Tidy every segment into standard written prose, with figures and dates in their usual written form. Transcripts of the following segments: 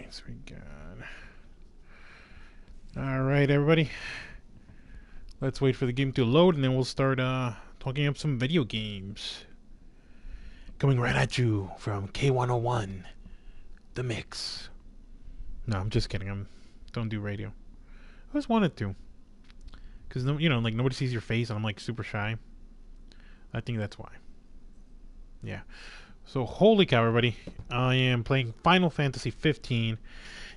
games we got? Alright, everybody. Let's wait for the game to load and then we'll start talking up some video games. Coming right at you from K101, The Mix. No, I'm just kidding. Don't do radio. I always wanted to. Because, you know, like, nobody sees your face and I'm, like, super shy. I think that's why. Yeah. So, holy cow, everybody. I am playing Final Fantasy 15.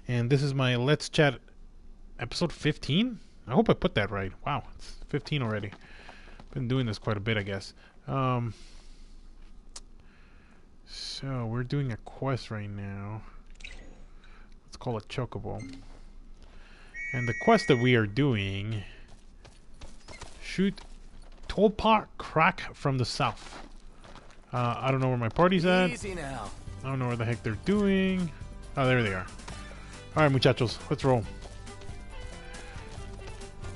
And this is my Let's Chat episode 15? I hope I put that right. Wow, it's 15 already. Been doing this quite a bit, I guess. So, we're doing a quest right now. Let's call it Chocobo. And the quest that we are doing... Shoot Tolpar Crack from the south. I don't know where my party's at. Easy now. I don't know where the heck they're doing. Oh, there they are. Alright, muchachos. Let's roll.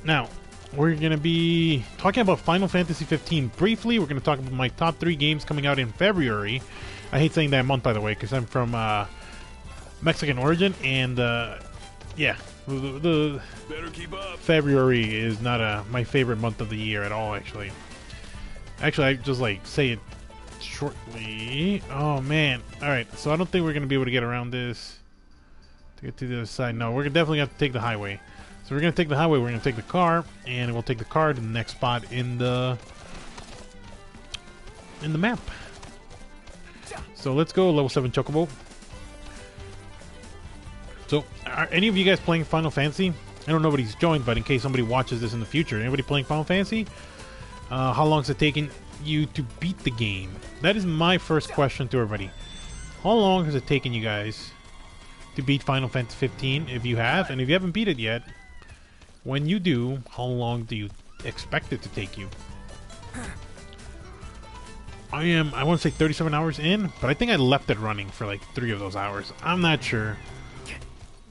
Now, we're going to be talking about Final Fantasy 15 briefly. We're going to talk about my top 3 games coming out in February. I hate saying that month, by the way, because I'm from Mexican origin. And, yeah, the Better keep up. February is not my favorite month of the year at all, actually. Actually, I just, like, say it shortly. Oh, man. Alright, so I don't think we're going to be able to get around this to get to the other side. No, we're definitely going to have to take the highway. So we're going to take the highway, we're going to take the car, and we'll take the car to the next spot in the map. So let's go, level 7 Chocobo. So, are any of you guys playing Final Fantasy? I don't know if nobody's joined, but in case somebody watches this in the future, anybody playing Final Fantasy? How long has it taken you to beat the game? That is my first question to everybody. How long has it taken you guys to beat Final Fantasy 15, if you have? And if you haven't beat it yet, when you do, how long do you expect it to take you? I want to say 37 hours in, but I think I left it running for like 3 of those hours. I'm not sure.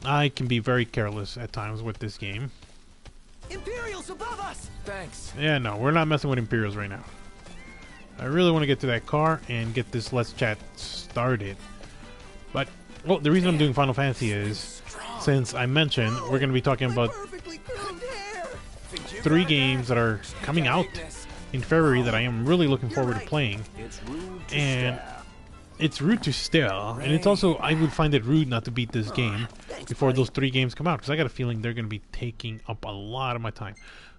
I can be very careless at times with this game. Imperials above us. Thanks. Yeah, no, we're not messing with Imperials right now. I really want to get to that car and get this Let's Chat started. But, well, the reason I'm doing Final Fantasy is, since I mentioned, we're going to be talking about 3 games that are coming out in February that I am really looking forward to playing. And it's rude to stale, and it's also, I would find it rude not to beat this game before those 3 games come out, because I got a feeling they're going to be taking up a lot of my time.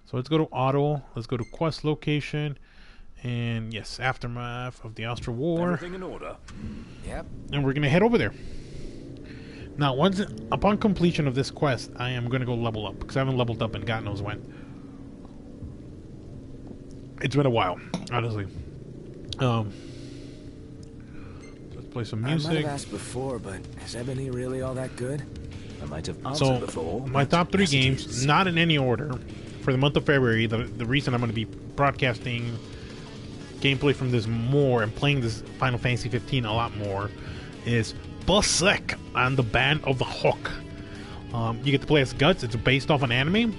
So let's go to Auto, let's go to Quest Location, and yes, Aftermath of the Austral War. Everything in order. Yep. And we're going to head over there. Now, upon completion of this quest, I am going to go level up, because I haven't leveled up in God knows when. It's been a while, honestly. Let's play some music. I might have asked before, but is Ebony really all that good? I might have answered before. My top 3 games, not in any order, for the month of February. The reason I'm going to be broadcasting gameplay from this more and playing this Final Fantasy 15 a lot more is Berserk and the Band of the Hawk. You get to play as Guts. It's based off an anime.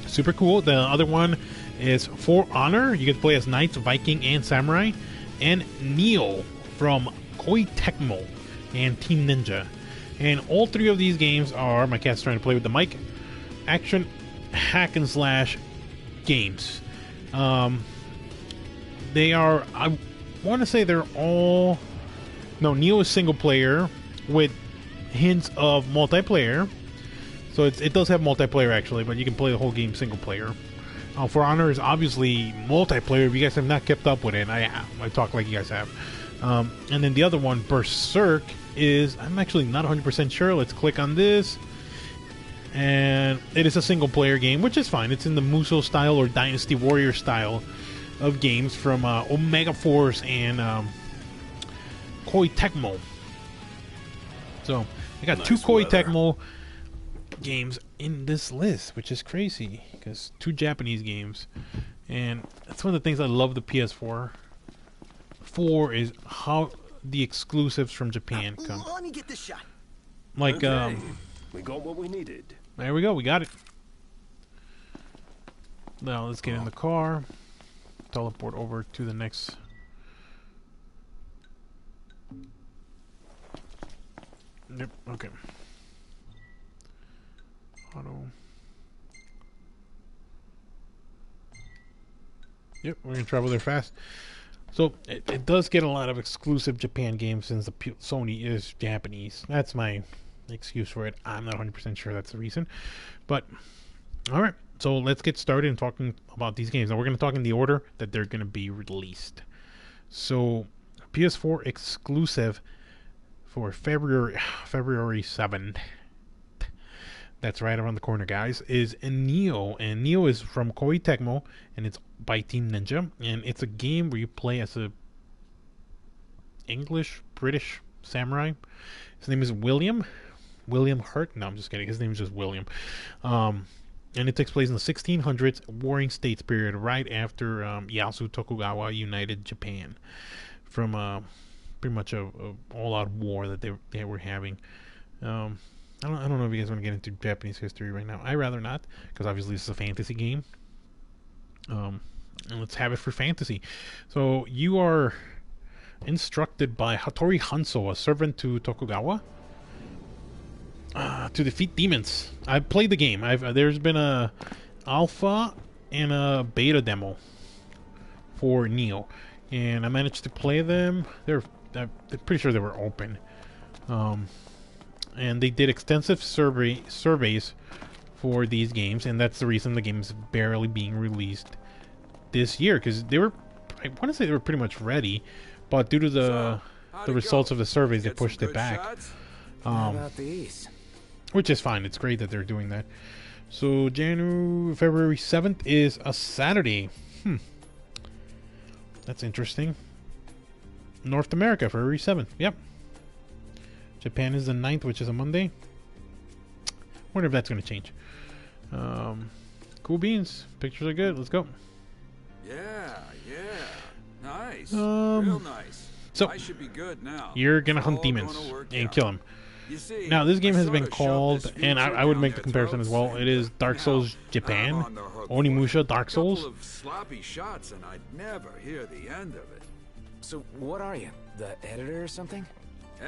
Super cool. The other one is For Honor. You get to play as Knights, Viking, and Samurai. And Nioh from Koei Tecmo and Team Ninja. And all 3 of these games are, my cat's trying to play with the mic, action hack and slash games. They are, I want to say they're all, no, Nioh is single player with hints of multiplayer. So it does have multiplayer actually, but you can play the whole game single player. For Honor is obviously multiplayer. If you guys have not kept up with it, I talk like you guys have. And then the other one, Berserk, is, I'm actually not 100% sure. Let's click on this. And it is a single player game, which is fine. It's in the Musou style or Dynasty Warrior style of games from Omega Force and Koei Tecmo. So I got 2 Koei Tecmo games in this list, which is crazy because 2 Japanese games, and that's one of the things I love the PS4 for is how the exclusives from Japan come. Let me get this shot. Like Okay. We got what we needed. there we go, we got it. Now let's get in the car, teleport over to the next Yep. Okay. Auto. Yep, we're gonna travel there fast. So it does get a lot of exclusive Japan games since Sony is Japanese. That's my excuse for it. I'm not 100% sure that's the reason, but all right. So let's get started in talking about these games. Now we're going to talk in the order that they're going to be released. So PS4 exclusive for February 7th. That's right around the corner, guys. Is Nioh, and Nioh is from Koei Tecmo, and it's by Team Ninja, and it's a game where you play as a British samurai. His name is William Hurt. No, I'm just kidding. His name is just William. And it takes place in the 1600s Warring States period, right after Ieyasu Tokugawa united Japan from pretty much a all-out war that they were having. I don't know if you guys want to get into Japanese history right now. I rather not, because obviously this is a fantasy game. And let's have it for fantasy. So you are instructed by Hattori Hanzo, a servant to Tokugawa, to defeat demons. I've played the game. There's been a alpha and a beta demo for Nioh, and I managed to play them. I'm pretty sure they were open. And they did extensive surveys for these games, and that's the reason the game is barely being released this year, because I want to say they were pretty much ready, but due to the results of the surveys, they pushed it back. How about these? Which is fine. It's great that they're doing that. So February 7th is a Saturday. That's interesting. North America, February 7th. Yep. Japan is the 9th, which is a Monday. Wonder if that's going to change. Cool beans. Pictures are good. Let's go. Yeah. Nice. Real nice. So, I should be good now. You're going to hunt demons and kill them. Now, this game has been called, and I would make the comparison as well, it is Dark Souls Japan. Onimusha Dark Souls. A couple of sloppy shots and I'd never hear the end of it. So what are you? The editor or something?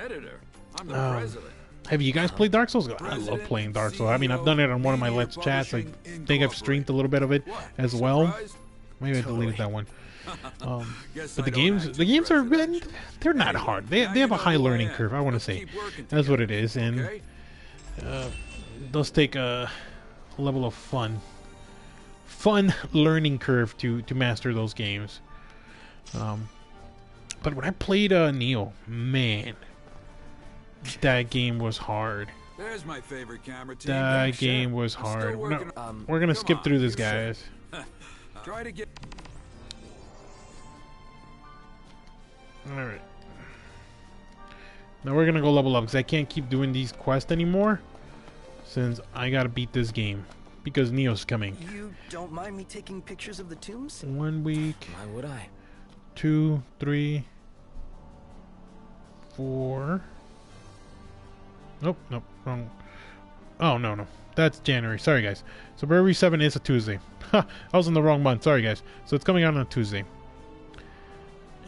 Editor? I'm the president. Have you guys played Dark Souls? I love playing Dark Souls. I mean, I've done it on one of my Let's Chats. I think I've streamed a little bit of it as well. Maybe I deleted that one. But the games are good. They're not hard. They have a high learning curve, I want to say. That's what it is. And it does take a level of fun learning curve to master those games. But when I played Nioh, man, that game was hard. There's my favorite camera team. That game was hard. No, we're gonna skip through this, guys. Try to get. All right. Now we're gonna go level up because I can't keep doing these quests anymore, since I gotta beat this game because Nioh's coming. You don't mind me taking pictures of the tombs? 1 week. Why would I? 2, 3, 4. Nope, wrong. Oh, no. That's January. Sorry, guys. So February 7 is a Tuesday. I was in the wrong month. Sorry, guys. So it's coming out on a Tuesday.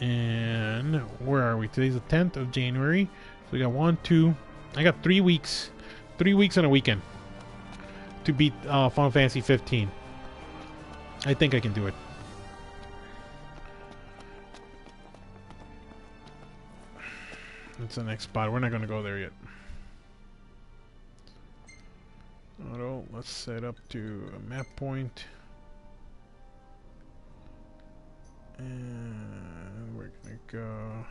And where are we? Today's the 10th of January. So we got 1, 2. I got 3 weeks. 3 weeks and a weekend to beat Final Fantasy 15. I think I can do it. That's the next spot. We're not going to go there yet. Auto, let's set up to a map point. And we're going to go...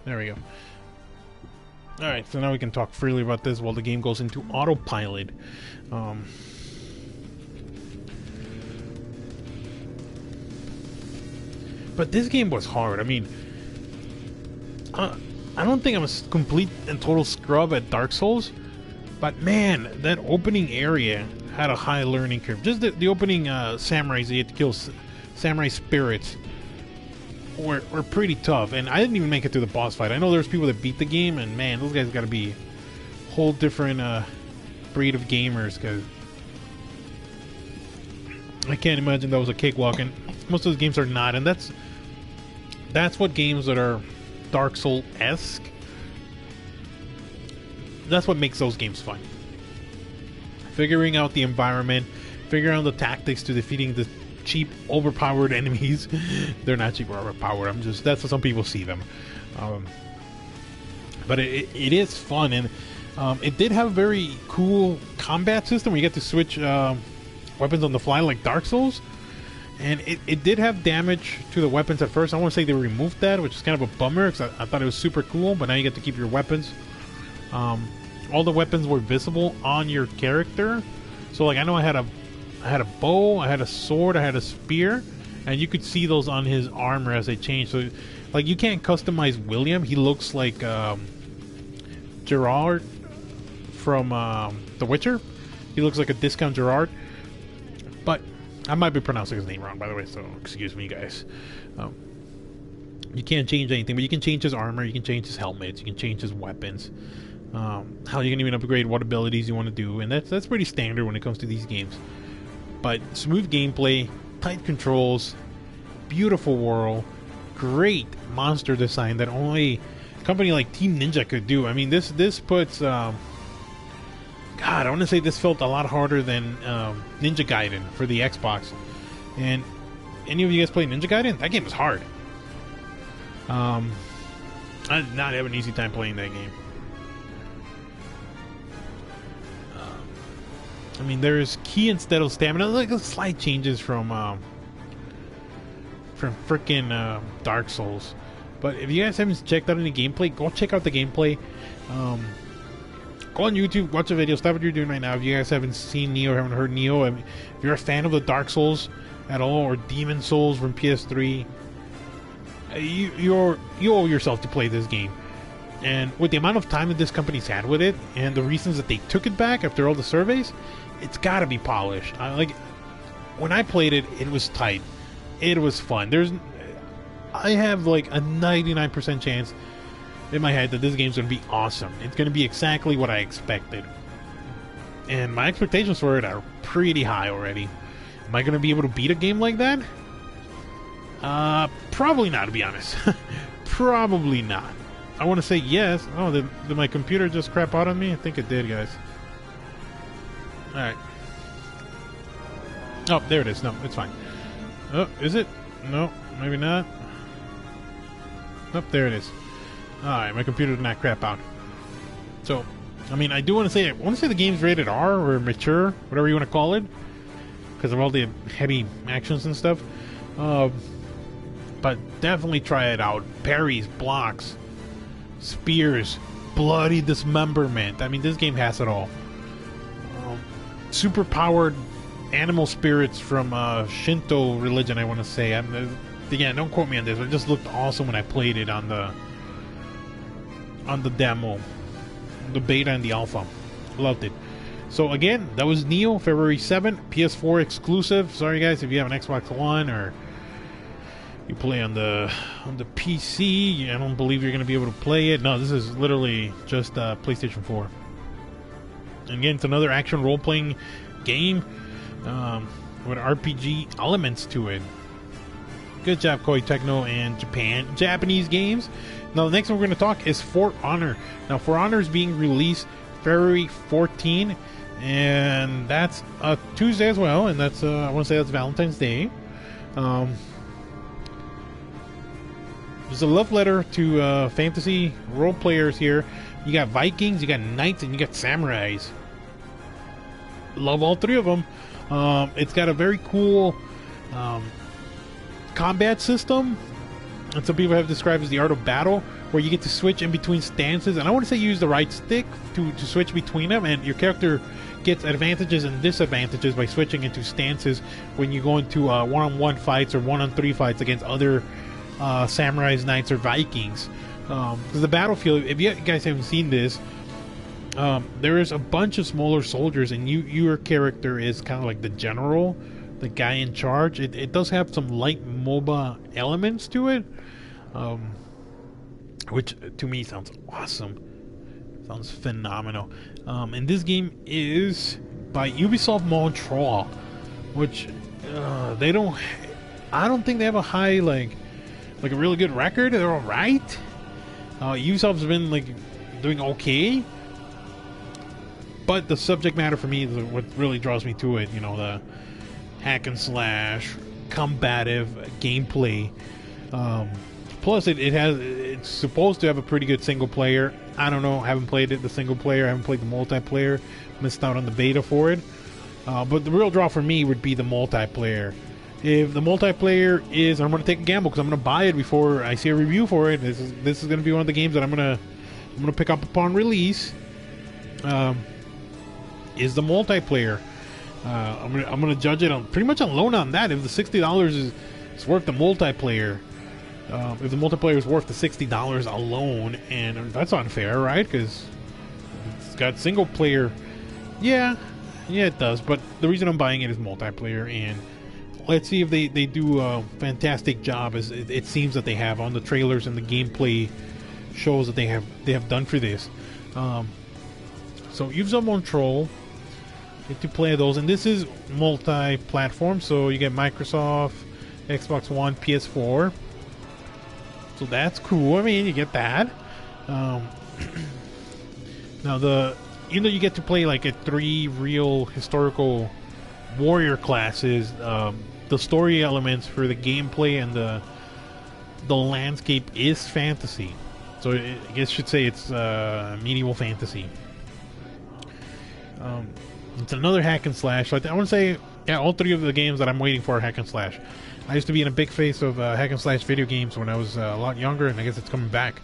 There we go. Alright, so now we can talk freely about this while the game goes into autopilot. But this game was hard. I mean, I don't think I'm a complete and total scrub at Dark Souls, but man, that opening area had a high learning curve. Just the opening samurais that you had to kill, samurai spirits, were pretty tough, and I didn't even make it through the boss fight. I know there's people that beat the game, and man, those guys got to be a whole different breed of gamers, because I can't imagine that was a cakewalk, and most of those games are not, and that's what games that are Dark Souls-esque. That's what makes those games fun. Figuring out the environment, figuring out the tactics to defeating the cheap, overpowered enemies. They're not cheap or overpowered. That's how some people see them. But it is fun, and it did have a very cool combat system where you get to switch weapons on the fly like Dark Souls. And it did have damage to the weapons at first. I want to say they removed that, which is kind of a bummer because I thought it was super cool. But now you get to keep your weapons. All the weapons were visible on your character. So like I know I had a bow, I had a sword, I had a spear, and you could see those on his armor as they change. So like you can't customize William. He looks like Gerard from The Witcher. He looks like a discount Gerard. But I might be pronouncing his name wrong, by the way, so excuse me, guys. You can't change anything, but you can change his armor, you can change his helmets, you can change his weapons. Hell, you can even upgrade what abilities you want to do, and that's pretty standard when it comes to these games. But smooth gameplay, tight controls, beautiful world, great monster design that only a company like Team Ninja could do. I mean, this puts... God, I want to say this felt a lot harder than Ninja Gaiden for the Xbox. And any of you guys play Ninja Gaiden? That game is hard. I did not have an easy time playing that game. I mean, there's key instead of stamina, like slight changes from freaking Dark Souls. But if you guys haven't checked out any gameplay, go check out the gameplay. Go on YouTube, watch the video, stop what you're doing right now. If you guys haven't seen Nioh or haven't heard Nioh, I mean, if you're a fan of the Dark Souls at all, or Demon Souls from PS3, you owe yourself to play this game. And with the amount of time that this company's had with it, and the reasons that they took it back after all the surveys, it's got to be polished. When I played it, it was tight. It was fun. I have like a 99% chance in my head that this game's going to be awesome. It's going to be exactly what I expected. And my expectations for it are pretty high already. Am I going to be able to beat a game like that? Probably not, to be honest. Probably not. I want to say yes. Oh, did my computer just crap out on me? I think it did, guys. Alright. Oh, there it is. No, it's fine. Oh, is it? No, maybe not. Oh, there it is. Alright, my computer did not crap out. So, I mean, I want to say the game's rated R or mature, whatever you want to call it, because of all the heavy actions and stuff. But definitely try it out. Parries, blocks, spears, bloody dismemberment. I mean, this game has it all. Super powered animal spirits from Shinto religion, I want to say. Again, don't quote me on this. It just looked awesome when I played it on the demo, the beta and the alpha. Loved it. So again, that was Nioh, February 7th, PS4 exclusive. Sorry guys if you have an Xbox One or you play on the PC. I don't believe you're going to be able to play it. No, this is literally just PlayStation 4. And again, it's another action role-playing game with RPG elements to it. Good job, Koei Tecmo and Japanese games. Now, the next one we're going to talk is For Honor. Now, For Honor is being released February 14, and that's Tuesday as well, and that's I want to say that's Valentine's Day. There's a love letter to fantasy role players here. You got Vikings, you got Knights, and you got Samurais. Love all three of them. It's got a very cool combat system, and some people have described as the art of battle, where you get to switch in between stances. And I want to say you use the right stick to switch between them, and your character gets advantages and disadvantages by switching into stances when you go into one-on-one fights or one-on-three fights against other samurais, knights, or Vikings. Because the battlefield, if you guys haven't seen this, there is a bunch of smaller soldiers, and your character is kind of like the general, the guy in charge. It does have some light MOBA elements to it, which to me sounds awesome. Sounds phenomenal. And this game is by Ubisoft Montreal, which they don't. I don't think they have a high like a really good record. They're all right. Ubisoft's been like doing okay, but the subject matter for me is what really draws me to it. You know, the hack and slash, combative gameplay. Plus, it's supposed to have a pretty good single player. I don't know. I haven't played it, the single player. I haven't played the multiplayer. Missed out on the beta for it. But the real draw for me would be the multiplayer. If the multiplayer is, I'm going to take a gamble because I'm going to buy it before I see a review for it. This is going to be one of the games that I'm going to pick up upon release. Is the multiplayer? I'm going to judge it on pretty much alone on that. If the $60 is worth the multiplayer. If the multiplayer is worth the $60 alone, and that's unfair, right? Because it's got single player. Yeah, it does. But the reason I'm buying it is multiplayer, and let's see if they do a fantastic job, as it seems that they have on the trailers and the gameplay shows that they have done for this. So Ubisoft Control, get to play those, and this is multi-platform, so you get Microsoft, Xbox One, PS4. So that's cool. I mean, you get that. Now even though you get to play like 3 real historical warrior classes, the story elements for the gameplay and the landscape is fantasy. So I guess I should say it's medieval fantasy. It's another hack and slash. So I want to say, yeah, all 3 of the games that I'm waiting for are hack and slash. I used to be in a big phase of hack and slash video games when I was a lot younger, and I guess it's coming back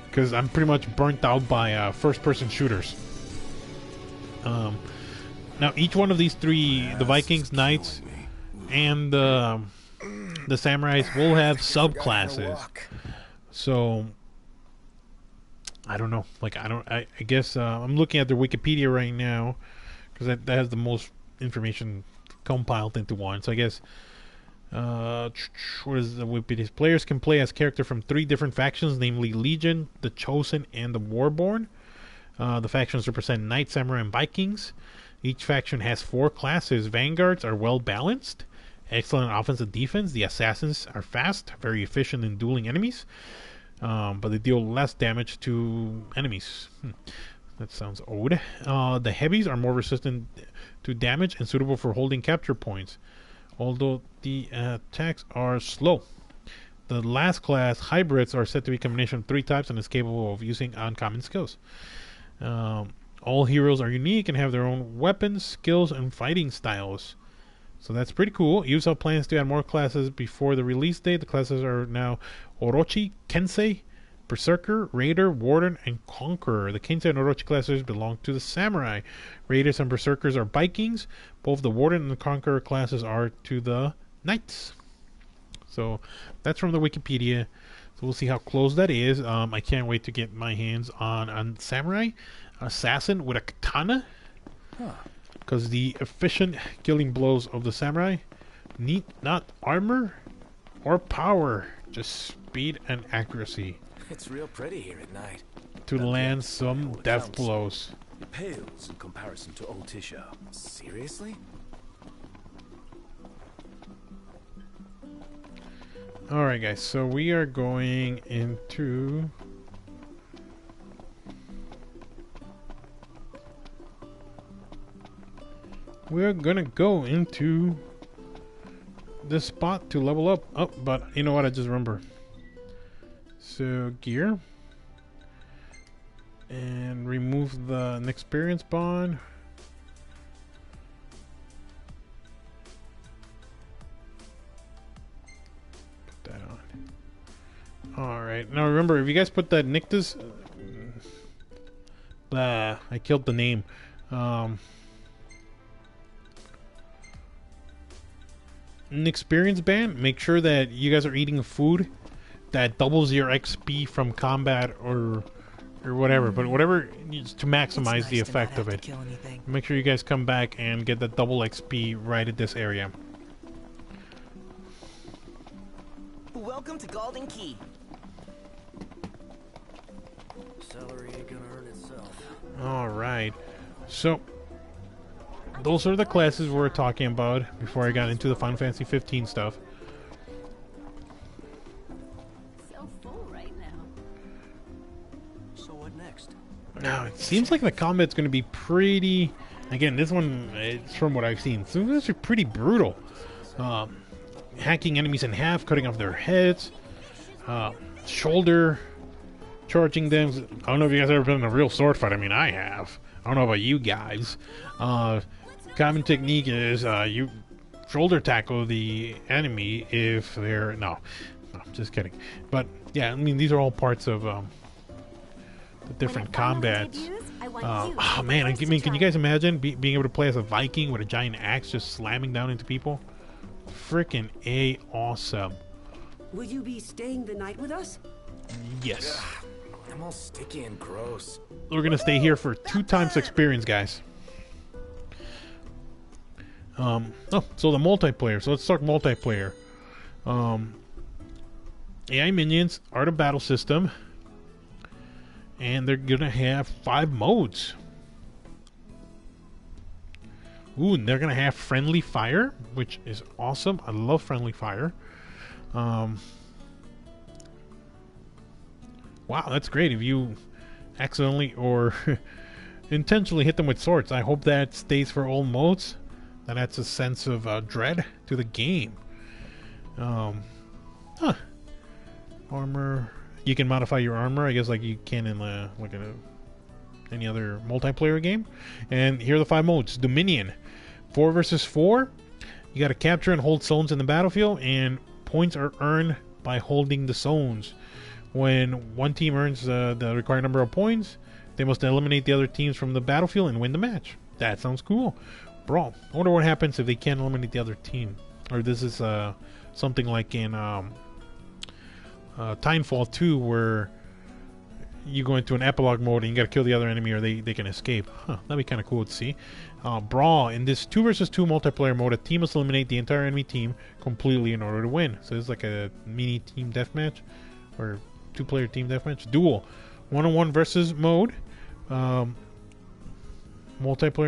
because I'm pretty much burnt out by first-person shooters. Now, each one of these 3, the Vikings, Knights, and the Samurais, will have subclasses. So I don't know. I guess I'm looking at their Wikipedia right now because that has the most information compiled into one. So I guess. What is the Wikipedia? Players can play as character from 3 different factions, namely Legion, the Chosen, and the Warborn. The factions represent Knights, Samurai, and Vikings. Each faction has 4 classes. Vanguards are well balanced, excellent offense and defense. The Assassins are fast, very efficient in dueling enemies, but they deal less damage to enemies. That sounds odd. The Heavies are more resistant to damage and suitable for holding capture points, although the attacks are slow. The last class, Hybrids, are said to be a combination of 3 types and is capable of using uncommon skills. All heroes are unique and have their own weapons, skills, and fighting styles. So that's pretty cool. Ubisoft plans to add more classes before the release date. The classes are now Orochi, Kensei, Berserker, Raider, Warden, and Conqueror. The Kensei and Orochi classes belong to the Samurai. Raiders and Berserkers are Vikings. Both the Warden and the Conqueror classes are to the Knights. So that's from the Wikipedia. So we'll see how close that is. I can't wait to get my hands on Samurai Assassin with a katana. Because the efficient killing blows of the Samurai need not armor or power, just speed and accuracy. It's real pretty here at night. To land some death blows. It pales in comparison to old Tisha. Seriously? Alright guys, so we are going into... We're gonna go into this spot to level up. Oh, but you know what? I just remember. So gear. And remove the experience bond. Put that on. Alright. Now remember, if you guys put that Nictus... I killed the name. An experience band, make sure that you guys are eating food that doubles your XP from combat or whatever, but whatever needs to maximize the effect of it. Make sure you guys come back and get that double XP right at this area. Welcome to Golden Key. Salary ain't gonna earn itself. Alright, so those are the classes we're talking about before I got into the Final Fantasy 15 stuff. So full right now. So what next? Now, it seems like the combat's going to be pretty... Again, this one, it's from what I've seen. So these are pretty brutal. Hacking enemies in half, cutting off their heads. Shoulder charging them. I don't know if you guys ever been in a real sword fight. I mean, I have. I don't know about you guys. Common technique is you shoulder tackle the enemy if they're... No, just kidding. But, yeah, I mean, these are all parts of... the different combats. Oh man, I mean, can you guys imagine being able to play as a Viking with a giant axe just slamming down into people? Freaking awesome. Will you be staying the night with us? Yes. I'm all sticky and gross. We're gonna stay here for 2 times experience, guys. Oh, so the multiplayer. So let's talk multiplayer. AI minions are the battle system. And they're gonna have 5 modes. Ooh, and they're gonna have friendly fire, which is awesome. I love friendly fire. Wow, that's great. If you accidentally or intentionally hit them with swords, I hope that stays for all modes. That adds a sense of dread to the game. Armor. You can modify your armor, I guess, like you can in any other multiplayer game. And here are the 5 modes. Dominion, 4 versus 4. You got to capture and hold zones in the battlefield, and points are earned by holding the zones. When one team earns the required number of points, they must eliminate the other teams from the battlefield and win the match. That sounds cool. Brawl. I wonder what happens if they can't eliminate the other team. Or this is something like in Timefall 2, where you go into an epilogue mode and you gotta kill the other enemy or they can escape. That'd be kind of cool to see. Brawl. In this 2 versus 2 multiplayer mode, a team must eliminate the entire enemy team completely in order to win. So it's like a mini team deathmatch, or 2-player team deathmatch. Duel. 1-on-1 versus mode. Multiplayer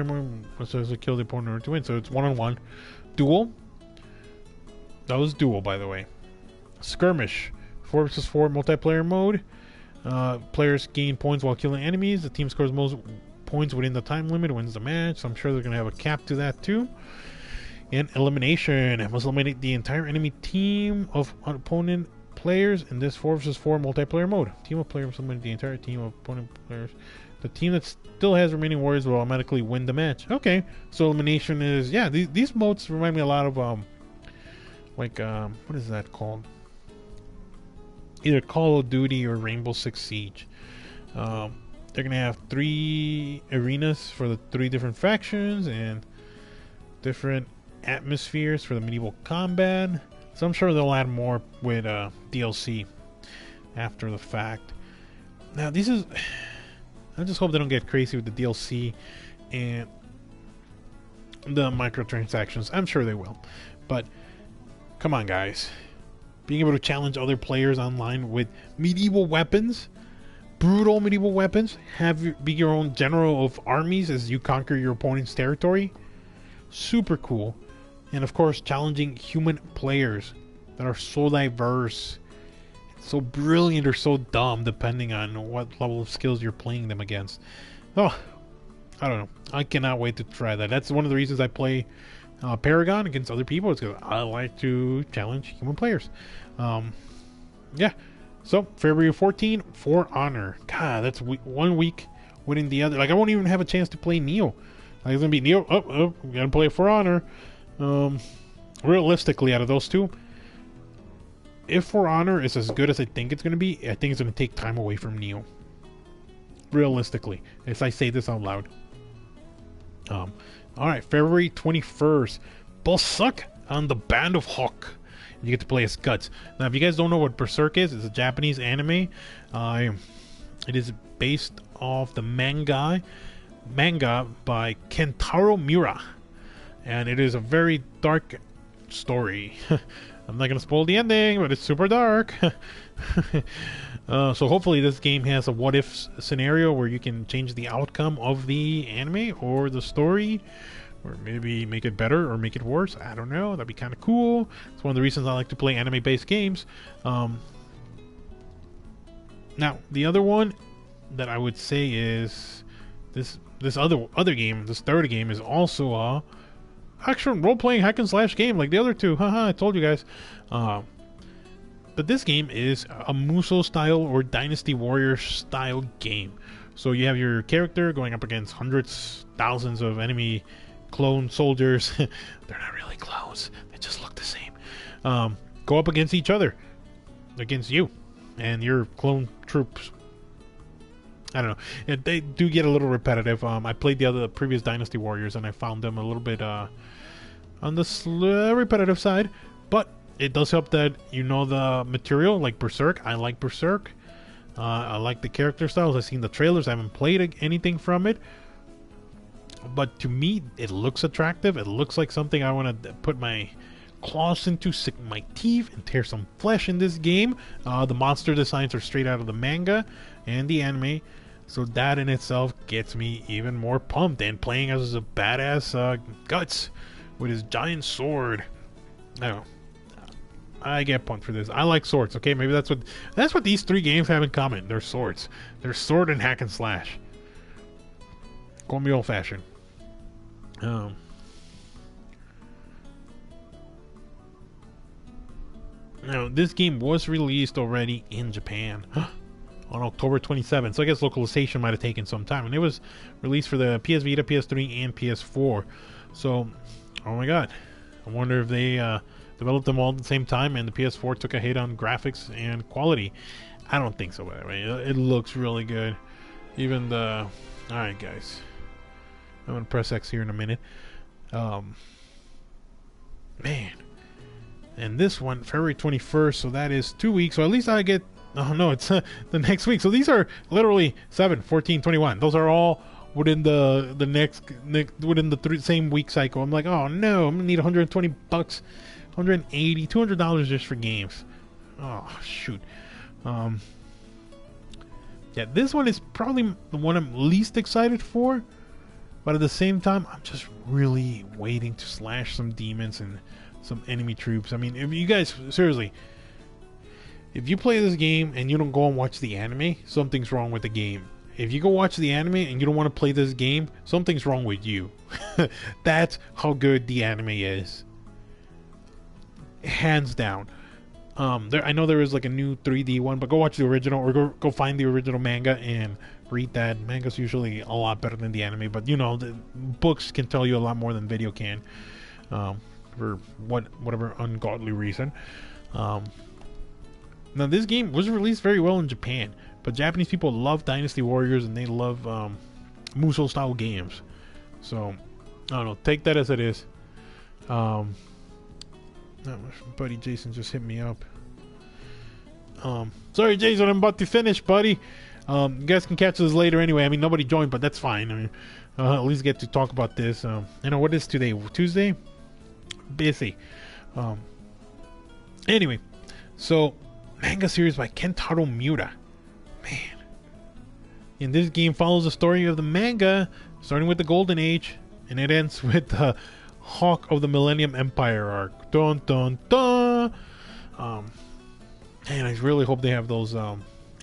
mode says to kill the opponent in order to win. So it's 1-on-1. Duel. That was duel, by the way. Skirmish. 4 versus 4 multiplayer mode. Players gain points while killing enemies. The team scores most points within the time limit wins the match. So I'm sure they're going to have a cap to that too. And elimination. It must eliminate the entire enemy team of opponent players in this 4 versus 4 multiplayer mode. Team of players must eliminate the entire team of opponent players. The team that still has remaining warriors will automatically win the match. Okay, so elimination is... Yeah, these modes remind me a lot of... what is that called? Either Call of Duty or Rainbow Six Siege. They're going to have 3 arenas for the 3 different factions and different atmospheres for the medieval combat. So I'm sure they'll add more with DLC after the fact. Now, this is... I just hope they don't get crazy with the DLC and the microtransactions. I'm sure they will. But, come on, guys. Being able to challenge other players online with medieval weapons, brutal medieval weapons, be your own general of armies as you conquer your opponent's territory. Super cool. And of course, challenging human players that are so diverse, so brilliant or so dumb, depending on what level of skills you're playing them against. Oh, I don't know. I cannot wait to try that. That's one of the reasons I play Paragon against other people. It's because I like to challenge human players. Yeah. So, February 14, For Honor. God, that's 1 week winning the other. Like, I won't even have a chance to play Nioh. Like, it's going to be Nioh. Oh, we got to play For Honor. Realistically, out of those 2, if For Honor is as good as I think it's going to be, I think it's going to take time away from Nioh. Realistically, as I say this out loud. Alright, February 21st. Berserk on the Band of Hawk. You get to play as Guts. Now, if you guys don't know what Berserk is, it's a Japanese anime. It is based off the manga by Kentaro Miura. And it is a very dark story. I'm not going to spoil the ending, but it's super dark. So hopefully this game has a what-if scenario where you can change the outcome of the anime or the story, or maybe make it better or make it worse. I don't know. That'd be kind of cool. It's one of the reasons I like to play anime-based games. Now, the other one that I would say is this other game. This third game is also a action role-playing hack and slash game like the other two. Haha, I told you guys. But this game is a Musou style or Dynasty Warrior style game. So you have your character going up against hundreds, thousands of enemy clone soldiers. They're not really clones. They just look the same. Go up against each other. Against you. And your clone troops. I don't know. They do get a little repetitive. I played the previous Dynasty Warriors and I found them a little bit on the repetitive side. But it does help that you know the material, like Berserk. I like Berserk. I like the character styles. I've seen the trailers. I haven't played anything from it. But to me, it looks attractive. It looks like something I want to put my claws into, sink my teeth, and tear some flesh in this game. The monster designs are straight out of the manga and the anime. So that in itself gets me even more pumped. And playing as a badass Guts with his giant sword. I don't know. I get pumped for this. I like swords. Okay, maybe that's what these three games have in common. They're swords. They're sword and hack and slash. Call me old fashioned. Now this game was released already in Japan on October 27th. So I guess localization might have taken some time, and it was released for the PS Vita, PS3, and PS4. So, oh my God, I wonder if they developed them all at the same time and the PS4 took a hit on graphics and quality. I don't think so, by the way. It looks really good. Even the... Alright, guys. I'm going to press X here in a minute. Man. And this one, February 21st, so that is 2 weeks. So at least I get... Oh, no, it's the next week. So these are literally 7, 14, 21. Those are all within the next within the same week cycle. I'm like, oh, no, I'm going to need $120. $180, $200 just for games. Oh, shoot. Yeah, this one is probably the one I'm least excited for, but at the same time, I'm just really waiting to slash some demons and some enemy troops. I mean, if you guys, seriously, if you play this game and you don't go and watch the anime, something's wrong with the game. If you go watch the anime and you don't want to play this game, something's wrong with you. That's how good the anime is. Hands down. I know there is like a new 3D one, but go watch the original or go find the original manga and read that. Manga's usually a lot better than the anime, but you know, the books can tell you a lot more than video can, for whatever ungodly reason. Now this game was released very well in Japan, but Japanese people love Dynasty Warriors and they love Musou style games. So I don't know, take that as it is. My buddy Jason just hit me up. Sorry, Jason, I'm about to finish, buddy. You guys can catch this later anyway. I mean, nobody joined, but that's fine. I mean, at least get to talk about this. You know, what is today? Tuesday? Busy. Anyway, so manga series by Kentaro Miura. Man. And this game follows the story of the manga, starting with the Golden Age, and it ends with the Hawk of the Millennium Empire arc. Dun dun dun. And I really hope they have those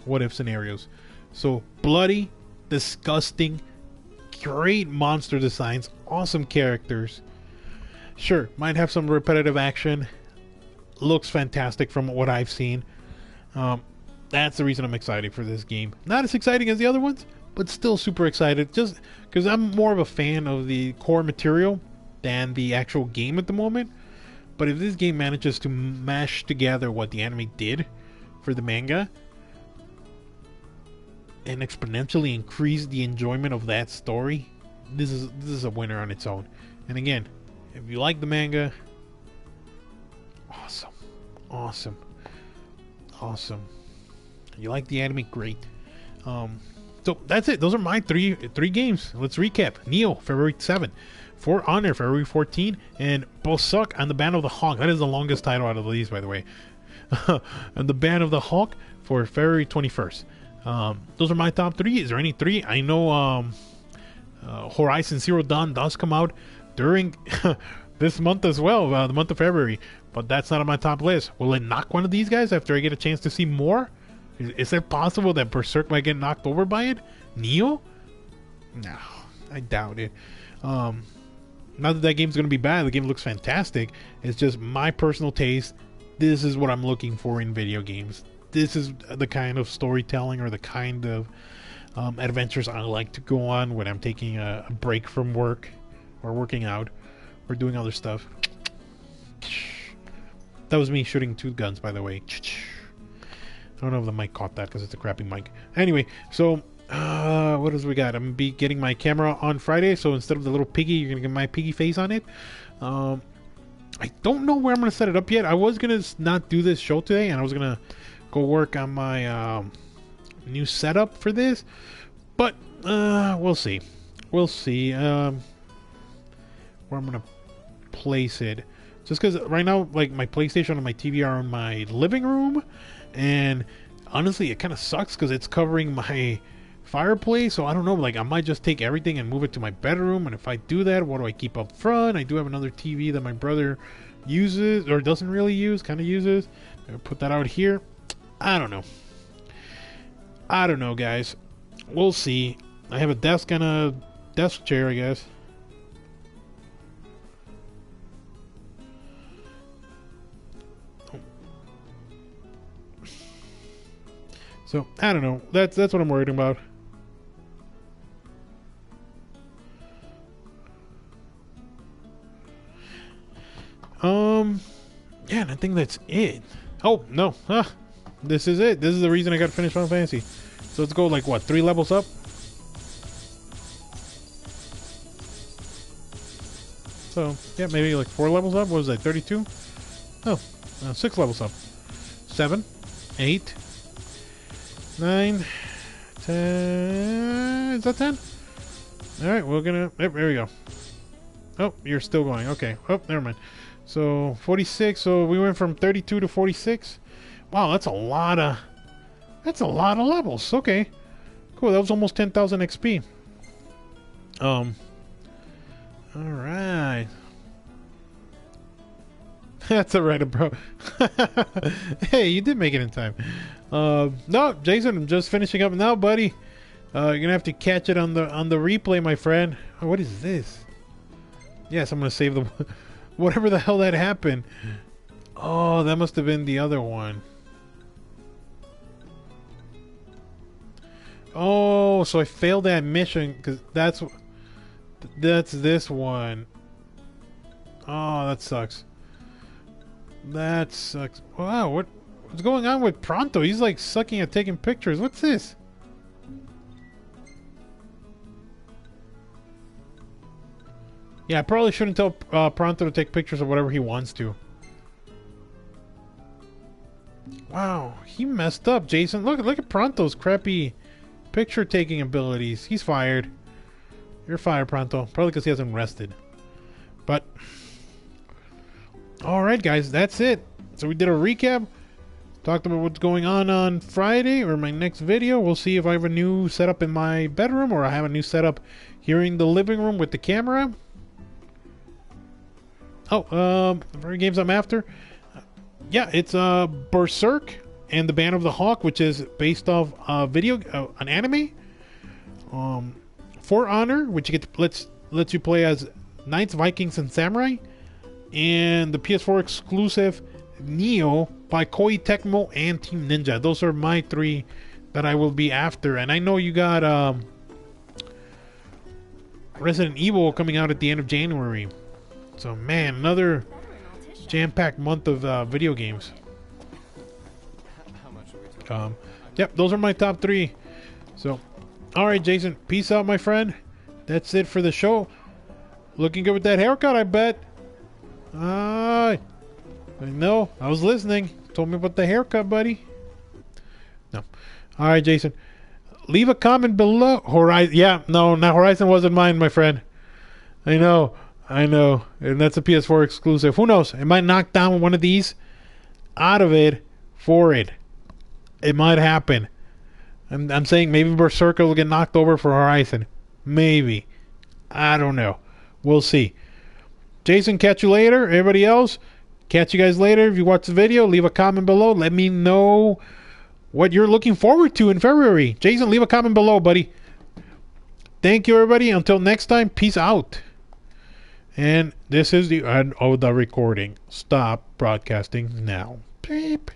what if scenarios. So bloody, disgusting, great monster designs, awesome characters. Sure, might have some repetitive action. Looks fantastic from what I've seen. That's the reason I'm excited for this game. Not as exciting as the other ones, but still super excited. Just because I'm more of a fan of the core material than the actual game at the moment. But if this game manages to mash together what the anime did for the manga and exponentially increase the enjoyment of that story, this is a winner on its own. And again, if you like the manga, awesome. You like the anime, great. So that's it. Those are my three games. Let's recap. Nioh, February 7th. For Honor, February 14th. And Berserk and the Band of the Hawk. That is the longest title out of these, by the way. And the Band of the Hawk for February 21st. Those are my top three. Is there any three? I know Horizon Zero Dawn does come out during this month as well, the month of February. But that's not on my top list. Will it knock one of these guys after I get a chance to see more? Is it possible that Berserk might get knocked over by it? Nioh? No, I doubt it. Not that that game's gonna be bad. The game looks fantastic. It's just my personal taste. This is what I'm looking for in video games. This is the kind of storytelling or the kind of adventures I like to go on when I'm taking a break from work or working out or doing other stuff. That was me shooting 2 guns, by the way. I don't know if the mic caught that because it's a crappy mic. Anyway, so what else we got? I'm gonna be getting my camera on Friday, so instead of the little piggy, you're gonna get my piggy face on it. I don't know where I'm gonna set it up yet. I was gonna not do this show today, and I was gonna go work on my new setup for this, but we'll see. We'll see where I'm gonna place it. Just because right now, like, my PlayStation and my TV are in my living room, and honestly, it kind of sucks because it's covering my fireplace. So I don't know, like, I might just take everything and move it to my bedroom. And if I do that, what do I keep up front? I do have another TV that my brother uses, or doesn't really use, kind of uses. I'll put that out here. I don't know. I don't know, guys. We'll see. I have a desk and a desk chair, I guess. So I don't know. That's what I'm worried about. Yeah, and I think that's it. Oh no, this is it. This is the reason I got to finish Final Fantasy. So let's go, like, what, 3 levels up? So yeah, maybe like 4 levels up. What was that, 32? Oh, 6 levels up. 7, 8, 9, 10. Is that 10? Alright, we're gonna. Yep, there we go. Oh, you're still going. Okay. Oh, never mind. So 46. So we went from 32 to 46. Wow, that's a lot of. That's a lot of levels. Okay. Cool. That was almost 10,000 XP. All right. That's alright, bro. Hey, you did make it in time. No, Jason, I'm just finishing up now, buddy. You're gonna have to catch it on the replay, my friend. Oh, what is this? Yes, I'm gonna save the whatever the hell that happened. Oh, that must have been the other one. Oh, so I failed that mission because that's this one. Oh, that sucks. That sucks. Wow, what's going on with Pronto? He's like sucking at taking pictures. What's this? Yeah, I probably shouldn't tell Pronto to take pictures of whatever he wants to. Wow, he messed up, Jason. Look at Pronto's crappy picture taking abilities. He's fired. You're fired, Pronto. Probably because he hasn't rested. But alright, guys, that's it. So we did a recap. Talked about what's going on Friday or my next video. We'll see if I have a new setup in my bedroom or I have a new setup here in the living room with the camera. Oh, the very games I'm after. Yeah, it's Berserk and the Band of the Hawk, which is based off an anime. For Honor, which you get lets you play as Knights, Vikings, and Samurai, and the PS4 exclusive Nioh by Koei Tecmo and Team Ninja. Those are my 3 that I will be after. And I know you got Resident Evil coming out at the end of January. So man, another jam-packed month of video games. Yep, those are my top 3. So, alright, Jason, peace out, my friend. That's it for the show. Looking good with that haircut, I bet. I know, I was listening. Told me about the haircut, buddy. No. Alright, Jason. Leave a comment below. Horizon. Yeah, no, Horizon wasn't mine, my friend. I know. And that's a PS4 exclusive. Who knows? It might knock down one of these out of it for it. It might happen. I'm saying maybe Berserk will get knocked over for Horizon. Maybe. I don't know. We'll see. Jason, catch you later. Everybody else, catch you guys later. If you watch the video, leave a comment below. Let me know what you're looking forward to in February. Jason, leave a comment below, buddy. Thank you, everybody. Until next time, peace out. And this is the end of the recording. Stop broadcasting now. Beep.